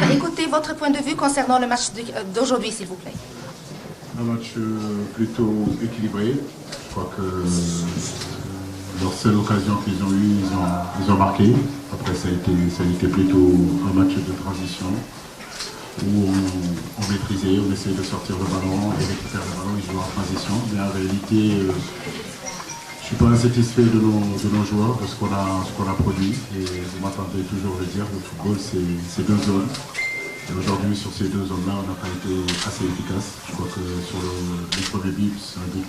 écouter votre point de vue concernant le match d'aujourd'hui, s'il vous plaît. Un match plutôt équilibré. Je crois que leur seule occasion qu'ils ont eue, ils ont marqué. Après, ça a été plutôt un match de transition où on maîtrisait, on essayait de sortir le ballon et récupérer le ballon, ils jouaient en transition. Mais en réalité, je ne suis pas insatisfait de nos joueurs, de ce qu'on a produit. Et vous m'entendez toujours le dire, le football, c'est deux zones. Et aujourd'hui, sur ces deux zones-là, on n'a pas été assez efficace. Je crois que sur les premiers buts, c'est un but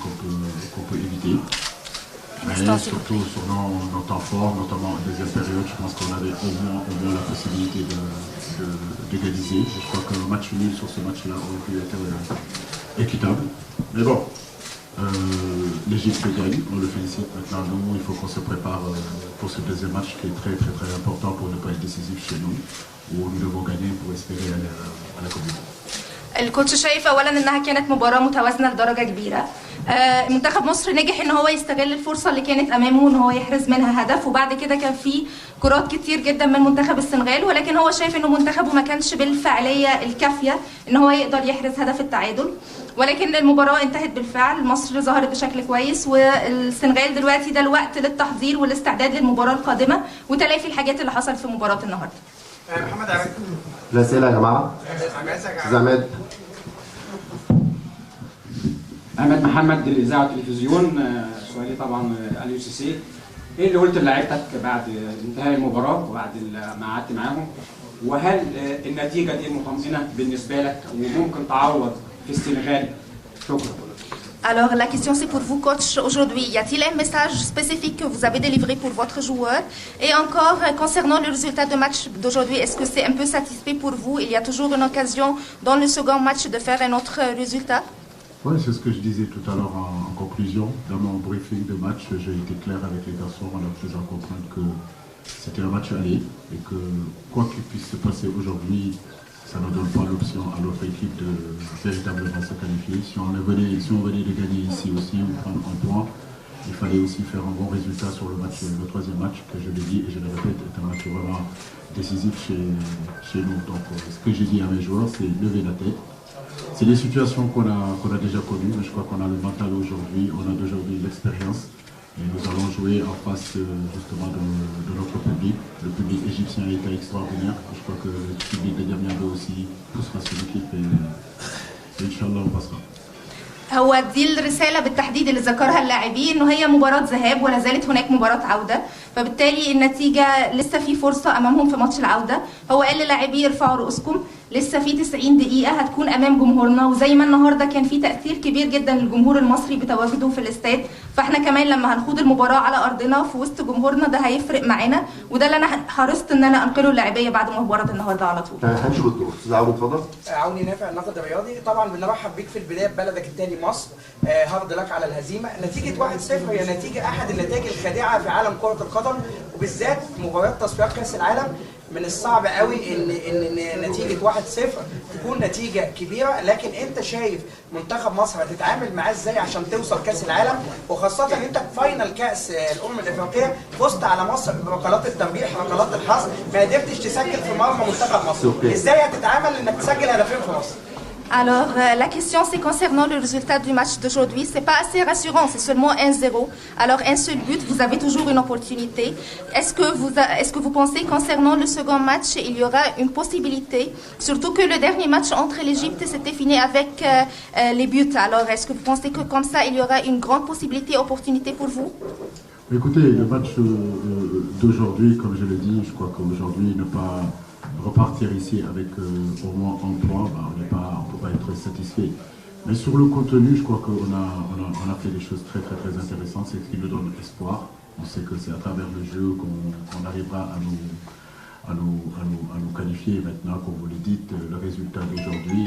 qu'on peut éviter. Mais surtout sur nos temps forts, notamment en deuxième période, je pense qu'on avait au moins la possibilité d'égaliser. Je crois qu'un match nul sur ce match-là aurait pu être équitable. Mais bon, l'Égypte gagne, on le félicite. Maintenant, nous, il faut qu'on se prépare pour ce deuxième match qui est très très très important pour ne pas être décisif chez nous, où nous devons gagner pour espérer aller à la Coupe du Monde. الكوتش شايف اولا انها كانت مباراه متوازنه لدرجه كبيره. منتخب مصر نجح ان هو يستغل الفرصه اللي كانت امامه ان هو يحرز منها هدف، وبعد كده كان في كرات كتير جدا من منتخب السنغال، ولكن هو شايف انه منتخبه ما كانش بالفعاليه الكافيه ان هو يقدر يحرز هدف التعادل. ولكن المباراه انتهت بالفعل، مصر ظهرت بشكل كويس، والسنغال دلوقتي ده الوقت للتحضير والاستعداد للمباراه القادمه وتلافي الحاجات اللي حصلت في مباراه النهارده. محمد عبد الأسئلة يا جماعة. أستاذ عماد. عماد محمد الإذاعة والتلفزيون. سؤالي طبعا اليو سي سي. إيه اللي قلت للاعيبتك بعد انتهاء المباراة وبعد ما قعدت معاهم؟ وهل النتيجة دي مطمئنة بالنسبة لك وممكن تعوض في السنغال؟ شكرا. Alors la question c'est pour vous coach aujourd'hui, y a-t-il un message spécifique que vous avez délivré pour votre joueur? Et encore concernant le résultat de match d'aujourd'hui, est-ce que c'est un peu satisfait pour vous? Il y a toujours une occasion dans le second match de faire un autre résultat? Oui, c'est ce que je disais tout à l'heure en conclusion. Dans mon briefing de match, j'ai été clair avec les garçons en leur faisant comprendre que c'était un match aller et que quoi qu'il puisse se passer aujourd'hui, ça ne donne pas l'option à l'autre équipe de véritablement se qualifier. Si on venait de gagner ici aussi ou prendre un point, il fallait aussi faire un bon résultat sur le troisième match, que je l'ai dit et je le répète, est un match vraiment décisif chez nous. Donc ce que j'ai dit à mes joueurs, c'est lever la tête. C'est des situations qu'on a déjà connues, mais je crois qu'on a le mental aujourd'hui, on a d'aujourd'hui l'expérience. Et nous allons jouer en face justement de notre public. Le public égyptien a été extraordinaire. Je crois que le public de Diamniadio aussi poussera son équipe et Inch'Allah on passera. هو دي الرساله بالتحديد اللي ذكرها اللاعبين، انه هي مباراه ذهاب ولا زالت هناك مباراه عوده، فبالتالي النتيجه لسه في فرصه امامهم في ماتش العوده. هو قال للاعبيه ارفعوا رؤوسكم، لسه في 90 دقيقه هتكون امام جمهورنا، وزي ما النهارده كان في تاثير كبير جدا للجمهور المصري بتواجده في الاستاد، فاحنا كمان لما هنخوض المباراه على ارضنا في وسط جمهورنا ده هيفرق معانا، وده اللي انا حرصت ان انا انقله للاعبيه بعد مباراه النهارده على طول. هنشوف الدور. استاذ عون اتفضل. عوني نافع الناقد الرياضي. طبعا بنرحب بيك في البدايه ببلدك الثاني مصر. هارد لك على الهزيمه. نتيجه 1-0 هي نتيجه احد النتائج الخادعه في عالم كره القدم، وبالذات مباريات تصفيات كاس العالم. من الصعب قوي ان نتيجه 1-0 تكون نتيجه كبيره، لكن انت شايف منتخب مصر هتتعامل معاه ازاي عشان توصل كاس العالم، وخاصه ان انت في فاينل كاس الامم الافريقيه فزت على مصر بركلات الترجيح ركلات الحظ، ما قدرتش تسجل في مرمى منتخب مصر. ازاي هتتعامل انك تسجل هدفين في مصر؟ Alors, la question, c'est concernant le résultat du match d'aujourd'hui. C'est pas assez rassurant, c'est seulement 1-0. Alors, un seul but, vous avez toujours une opportunité. Est-ce que vous pensez, concernant le second match, il y aura une possibilité, surtout que le dernier match entre l'Égypte s'était fini avec les buts. Alors, est-ce que vous pensez que comme ça, il y aura une grande possibilité, opportunité pour vous? Écoutez, le match d'aujourd'hui, comme je l'ai dit, je crois qu'aujourd'hui, ne pas repartir ici avec au moins un point, on ne peut pas être satisfait. Mais sur le contenu, je crois qu'on a fait des choses très très très intéressantes, c'est ce qui nous donne espoir. On sait que c'est à travers le jeu qu'on arrivera à nous qualifier. Maintenant, comme vous le dites, le résultat d'aujourd'hui,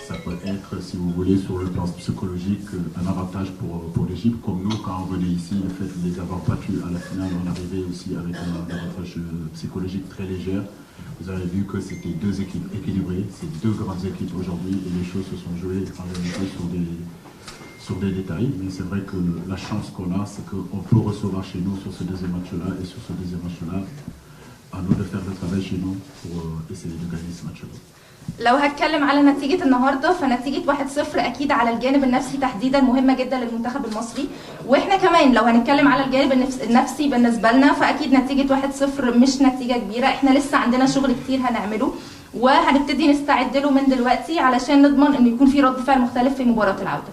ça peut être, si vous voulez, sur le plan psychologique, un avantage pour l'Égypte. Comme nous, quand on venait ici, le fait de les avoir battus à la finale, on arrivait aussi avec un avantage psychologique très léger. Vous avez vu que c'était deux équipes équilibrées, c'est deux grandes équipes aujourd'hui et les choses se sont jouées en réalité sur des détails. Mais c'est vrai que la chance qu'on a, c'est qu'on peut recevoir chez nous sur ce deuxième match-là et sur ce deuxième match-là, à nous de faire le travail chez nous pour essayer de gagner ce match-là. لو هتكلم على نتيجة النهاردة فنتيجة 1-0 أكيد على الجانب النفسي تحديدا مهمة جدا للمنتخب المصري، وإحنا كمان لو هنتكلم على الجانب النفسي بالنسبة لنا فأكيد نتيجة 1-0 مش نتيجة كبيرة، إحنا لسه عندنا شغل كتير هنعمله وهنبتدي نستعد له من دلوقتي علشان نضمن إنه يكون في رد فعل مختلف في مباراة العودة.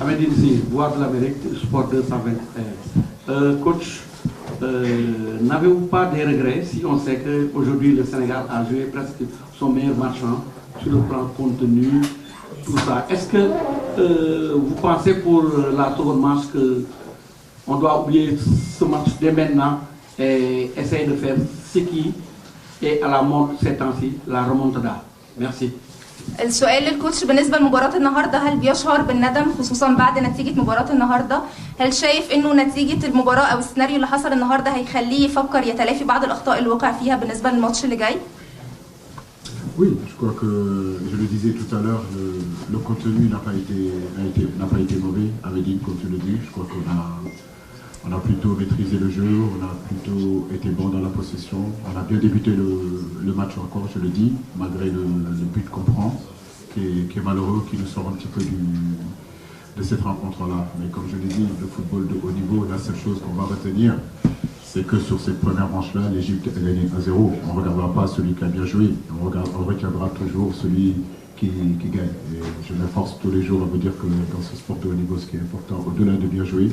Ahmed Inzi, Voix de l'Amérique, Sport 221. Coach, n'avez-vous pas des regrets si on sait qu'aujourd'hui le Sénégal a joué presque son meilleur match sur le plan contenu, tout ça? Est-ce que vous pensez pour la seconde match qu'on doit oublier ce match dès maintenant et essayer de faire ce qui est à la mode ces temps-ci, la remontada? Merci. السؤال للكوتش بالنسبه لمباراه النهارده، هل بيشعر بالندم خصوصا بعد نتيجه مباراه النهارده؟ هل شايف انه نتيجه المباراه او السيناريو اللي حصل النهارده هيخليه يفكر يتلافي بعض الاخطاء اللي وقع فيها بالنسبه للماتش اللي جاي؟ Oui, je crois que je le disais tout à l'heure, le contenu n'a pas été mauvais. Amédine, comme tu le dis, je crois qu'on a plutôt maîtrisé le jeu, on a plutôt été bon dans la possession, on a bien débuté le match encore, je le dis, malgré le but qu'on prend, qui est malheureux, qui nous sort un petit peu de cette rencontre-là. Mais comme je l'ai dit, le football de haut niveau, la seule chose qu'on va retenir, c'est que sur cette première manche-là, l'Égypte a gagné 1-0. On ne regardera pas celui qui a bien joué, on retiendra toujours celui qui gagne. Et je m'efforce tous les jours à vous dire que dans ce sport de haut niveau, ce qui est important, au-delà de bien jouer,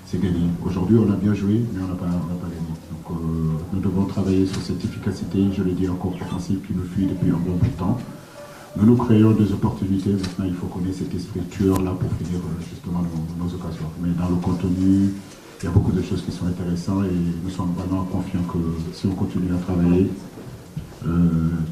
c'est gagner. Aujourd'hui, on a bien joué, mais on n'a pas gagné. Donc nous devons travailler sur cette efficacité, je le dis encore, offensive qui nous fuit depuis un bon bout de temps. Nous créons des opportunités, maintenant il faut qu'on ait cet esprit tueur-là pour finir justement nos occasions. Mais dans le contenu, il y a beaucoup de choses qui sont intéressantes et nous sommes vraiment confiants que si on continue à travailler,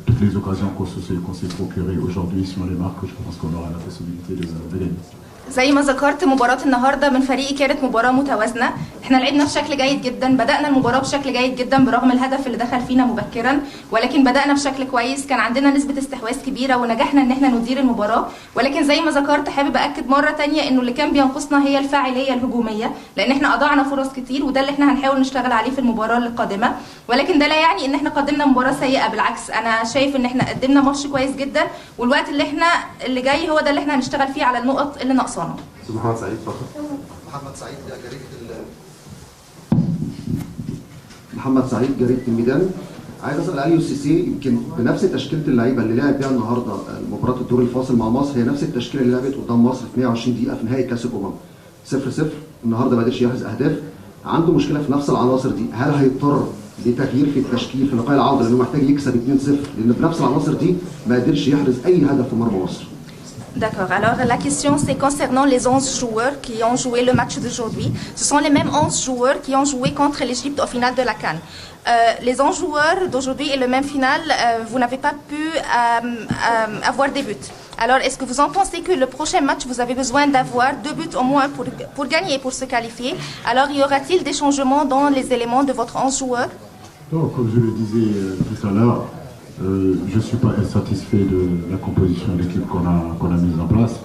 toutes les occasions qu'on s'est procurées aujourd'hui, si on les marque, je pense qu'on aura la possibilité de gagner. زي ما ذكرت مباراة النهارده من فريقي كانت مباراة متوازنة، احنا لعبنا بشكل جيد جدا، بدأنا المباراة بشكل جيد جدا برغم الهدف اللي دخل فينا مبكرا، ولكن بدأنا بشكل كويس، كان عندنا نسبة استحواذ كبيرة ونجحنا ان احنا ندير المباراة، ولكن زي ما ذكرت حابب أكد مرة تانية انه اللي كان بينقصنا هي الفاعلية الهجومية، لان احنا أضعنا فرص كتير وده اللي احنا هنحاول نشتغل عليه في المباراة القادمة، ولكن ده لا يعني ان احنا قدمنا مباراة سيئة، بالعكس انا شايف ان احنا قدمنا ماتش كويس جدا، والوقت اللي جاي هو ده اللي احنا هنشتغل فيه على النقط اللي ناقصانا. محمد سعيد اتفضل. محمد سعيد جريدة الميدان. عايز اسال علي سيسي، يمكن بنفس تشكيله اللعيبه اللي لعب بيها النهارده مباراه الدور الفاصل مع مصر هي نفس التشكيله اللي لعبت قدام مصر في 120 دقيقه في نهائي كاس الامم 0-0. النهارده ما قدرش يحرز اهداف، عنده مشكله في نفس العناصر دي، هل هيضطر لتغيير في التشكيل في لقاء العوده لانه محتاج يكسب 2-0 لان بنفس العناصر دي ما قدرش يحرز اي هدف في مرمى مصر؟ D'accord, alors la question c'est concernant les 11 joueurs qui ont joué le match d'aujourd'hui. Ce sont les mêmes 11 joueurs qui ont joué contre l'Égypte au final de la CAN. Les 11 joueurs d'aujourd'hui et le même final, vous n'avez pas pu avoir des buts. Alors est-ce que vous en pensez que le prochain match vous avez besoin d'avoir 2 buts au moins pour gagner, pour se qualifier? Alors y aura-t-il des changements dans les éléments de votre 11 joueurs? Donc, comme je le disais tout à l'heure, je ne suis pas insatisfait de la composition de l'équipe qu'on a mise en place,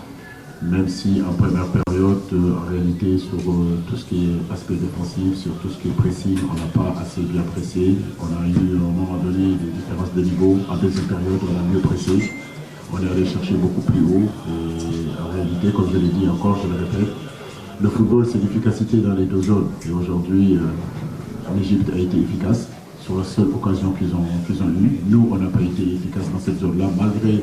même si en première période, en réalité, sur tout ce qui est aspect défensif, sur tout ce qui est pressing, on n'a pas assez bien pressé. On a eu à un moment donné des différences de niveau. En deuxième période, on a mieux pressé. On est allé chercher beaucoup plus haut. Et en réalité, comme je l'ai dit encore, je le répète, le football, c'est l'efficacité dans les deux zones. Et aujourd'hui, l'Égypte a été efficace sur la seule occasion qu'ils ont eue. Nous, on n'a pas été efficace dans cette zone-là, malgré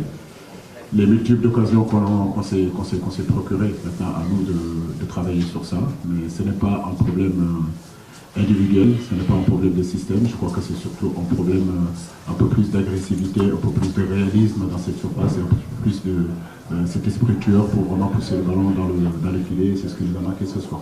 les multiples occasions qu'on s'est procurées. Maintenant, à nous de travailler sur ça. Mais ce n'est pas un problème individuel, ce n'est pas un problème de système. Je crois que c'est surtout un problème un peu plus d'agressivité, un peu plus de réalisme dans cette surface et un peu plus de cet esprit tueur pour vraiment pousser le ballon dans les filets. C'est ce que nous a marqué ce soir.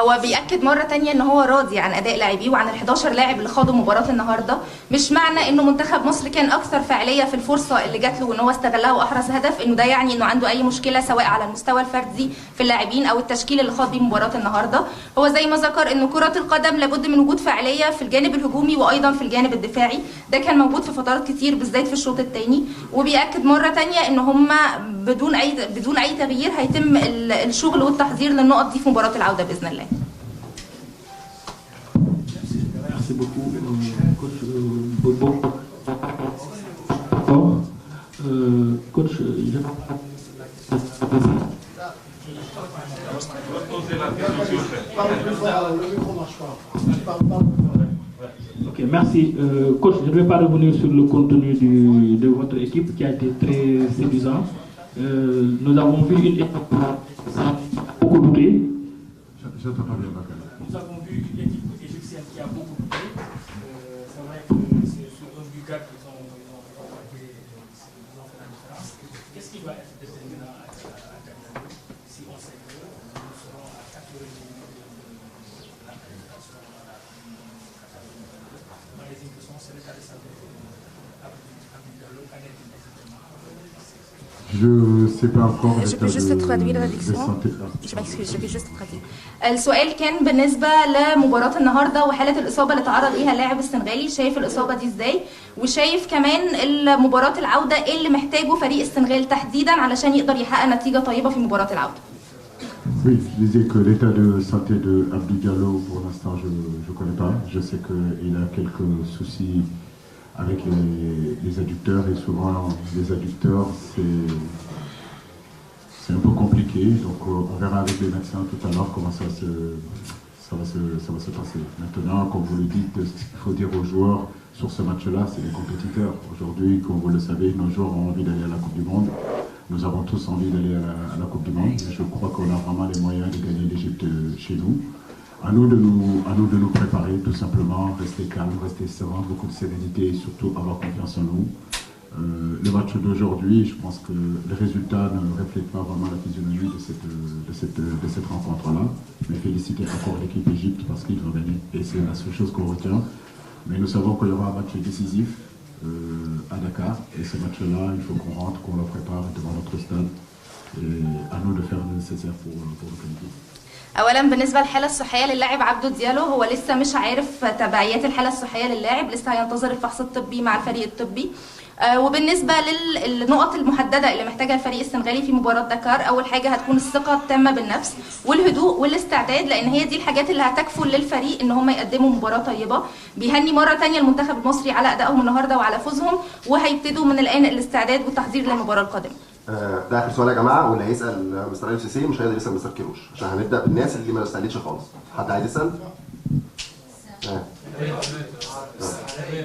هو بيأكد مرة تانية ان هو راضي عن اداء لاعبيه وعن ال11 لاعب اللي خاضوا مباراة النهارده، مش معنى انه منتخب مصر كان اكثر فاعلية في الفرصة اللي جات له وان هو استغلها واحرز هدف انه ده يعني انه عنده اي مشكلة سواء على المستوى الفردي في اللاعبين او التشكيل اللي خاض بيه مباراة النهارده. هو زي ما ذكر انه كرة القدم لابد من وجود فاعلية في الجانب الهجومي وايضا في الجانب الدفاعي، ده كان موجود في فترات كتير بالذات في الشوط الثاني، وبيأكد مرة تانية ان هم بدون اي تغيير هيتم الشغل والتحضير للنقط دي في مباراة العودة باذن الله. Merci beaucoup, coach Bobo. Coach, Ok, merci. Coach, je ne vais pas revenir sur le contenu de votre équipe qui a été très séduisant. Nous avons vu une équipe beaucoup douter. J'entends pas bien, Bakary. Nous avons vu une équipe égyptienne qui a beaucoup douté. C'est vrai que c'est sur un but gag qu'ils ont fait la différence. Qu'est-ce qui va être déterminant à Dagana si on sait que nous serons à 4 minutes de la qualification dans la Qatar 2022. Dans les impressions, c'est l'état de santé Abdou Diallo, canadien exactement. Je ne sais pas encore. Je peux juste traduire la diction. Je m'excuse, je vais juste traduire. السؤال كان بالنسبة لمباراة النهاردة وحالة الإصابة اللي تعرض ليها اللاعب السنغالي، شايف الإصابة دي إزاي؟ وشايف كمان مباراة العودة إيه اللي محتاجه فريق السنغال تحديدا علشان يقدر يحقق نتيجة طيبة في مباراة العودة. Oui, je disais que l'état de santé de Abdou Diallo, pour l'instant, je ne connais pas. Je sais qu'il a quelques soucis avec les adducteurs et souvent les adducteurs c'est un peu compliqué, donc on verra avec les médecins tout à l'heure comment ça va se passer. Maintenant, comme vous le dites, ce qu'il faut dire aux joueurs sur ce match-là, c'est les compétiteurs. Aujourd'hui, comme vous le savez, nos joueurs ont envie d'aller à la Coupe du Monde. Nous avons tous envie d'aller à la Coupe du Monde. Je crois qu'on a vraiment les moyens de gagner l'Égypte chez nous. À nous de nous préparer, tout simplement, rester calme, rester serein, beaucoup de sérénité et surtout avoir confiance en nous. Le match d'aujourd'hui, je pense que les résultats ne reflètent pas vraiment la physionomie de cette rencontre-là. Mais féliciter encore l'équipe Égypte parce qu'ils ont gagné et c'est la seule chose qu'on retient. Mais nous savons qu'il y aura un match décisif à Dakar et ce match-là, il faut qu'on rentre, qu'on le prépare devant notre stade et à nous de faire le nécessaire pour le qualifier. اولا بالنسبه للحاله الصحيه للاعب عبدو ديالو، هو لسه مش عارف تبعيات الحاله الصحيه للاعب، لسه هينتظر الفحص الطبي مع الفريق الطبي. وبالنسبه للنقط المحدده اللي محتاجها الفريق السنغالي في مباراه دكار، اول حاجه هتكون الثقه التامه بالنفس والهدوء والاستعداد، لان هي دي الحاجات اللي هتكفل للفريق ان هم يقدموا مباراه طيبه. بيهني مره ثانيه المنتخب المصري على ادائهم النهارده وعلى فوزهم، وهيبتدوا من الان الاستعداد والتحضير للمباراه القادمه. ده اخر سؤال يا جماعه، واللي هيسال مستر اليو سي سي مش هيقدر يسال مستر كيروش عشان هنبدا بالناس اللي ما استعدتش خالص. حد عايز يسال؟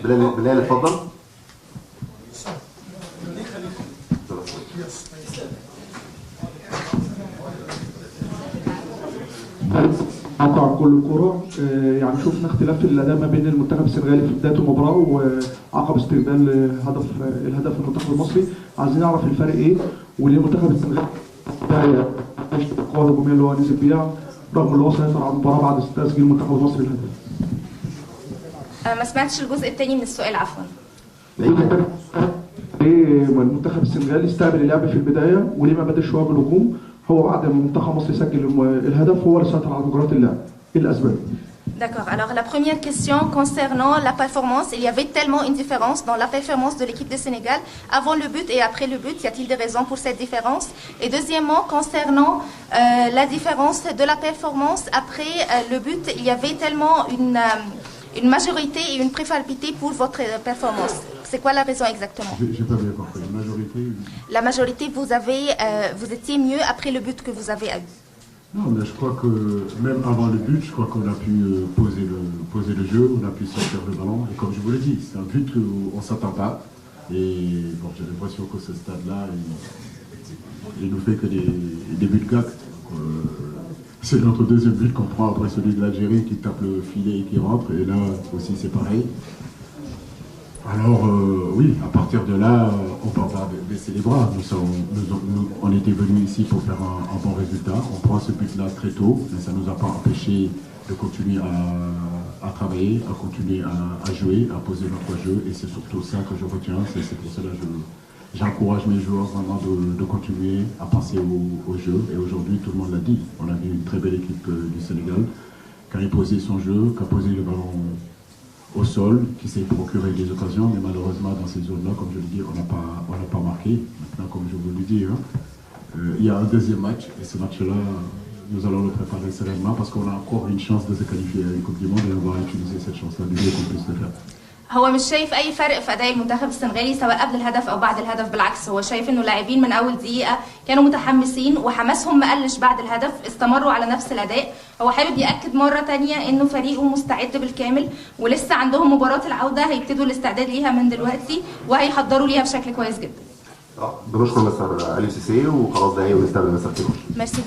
بلال اتفضل. موقع كل الكرة، يعني شفنا اختلاف في الاداء ما بين المنتخب السنغالي في بدايه المباراه وعقب استقبال الهدف المنتخب المصري. عايزين نعرف الفرق ايه وليه المنتخب السنغالي القوه الهجوميه اللي هو نزل بيها رغم اللي هو سيطر على المباراه بعد تسجيل المنتخب المصري الهدف. ما سمعتش الجزء الثاني من السؤال عفوا. ليه المنتخب السنغالي استقبل اللعب في البدايه وليه ما بداش شويه بالهجوم؟ هو بعد ما المنتخب مصر سجل الهدف هو اللي سيطر على مجريات اللعب. ايه الاسباب؟ D'accord. Alors la première question concernant la performance, il y avait tellement une différence dans la performance de l'équipe du Sénégal avant le but et après le but. Y a-t-il des raisons pour cette différence? Et deuxièmement, concernant la différence de la performance après le but, il y avait tellement une majorité et une préférabilité pour votre performance. C'est quoi la raison exactement? J'ai pas bien compris. La majorité. La majorité, vous étiez mieux après le but que vous avez eu. Non, mais je crois que même avant le but, je crois qu'on a pu poser le jeu, on a pu sortir le ballon. Et comme je vous l'ai dit, c'est un but qu'on ne s'attend pas. Et bon, j'ai l'impression que ce stade-là, il nous fait que des buts gags. C'est notre deuxième but qu'on prend après celui de l'Algérie qui tape le filet et qui rentre. Et là aussi, c'est pareil. Alors oui, à partir de là, on ne peut pas baisser les bras. On était venus ici pour faire un bon résultat. On prend ce but-là très tôt, mais ça ne nous a pas empêché de continuer à travailler, à continuer à jouer, à poser notre jeu. Et c'est surtout ça que je retiens. C'est pour cela que j'encourage mes joueurs vraiment de continuer à penser au jeu. Et aujourd'hui, tout le monde l'a dit. On a vu une très belle équipe du Sénégal qui a imposé son jeu, qui a posé le ballon au sol, qui s'est procuré des occasions, mais malheureusement dans ces zones-là, comme je le dis, on n'a pas marqué. Maintenant, comme je vous le dis, il y a un deuxième match, et ce match-là, nous allons le préparer sereinement parce qu'on a encore une chance de se qualifier à une Coupe du Monde et on va utiliser cette chance-là du mieux qu'on puisse le faire. هو مش شايف اي فرق في اداء المنتخب السنغالي سواء قبل الهدف او بعد الهدف، بالعكس هو شايف انه اللاعبين من اول دقيقه كانوا متحمسين وحماسهم ما قلش بعد الهدف، استمروا على نفس الاداء. هو حابب ياكد مره تانية انه فريقه مستعد بالكامل ولسه عندهم مباراه العوده هيبتدوا الاستعداد ليها من دلوقتي وهيحضروا ليها بشكل كويس جدا. بنشكر مستر اليو سي سي وخلاص ده ونستقبل مستر كيروش. ميرسي.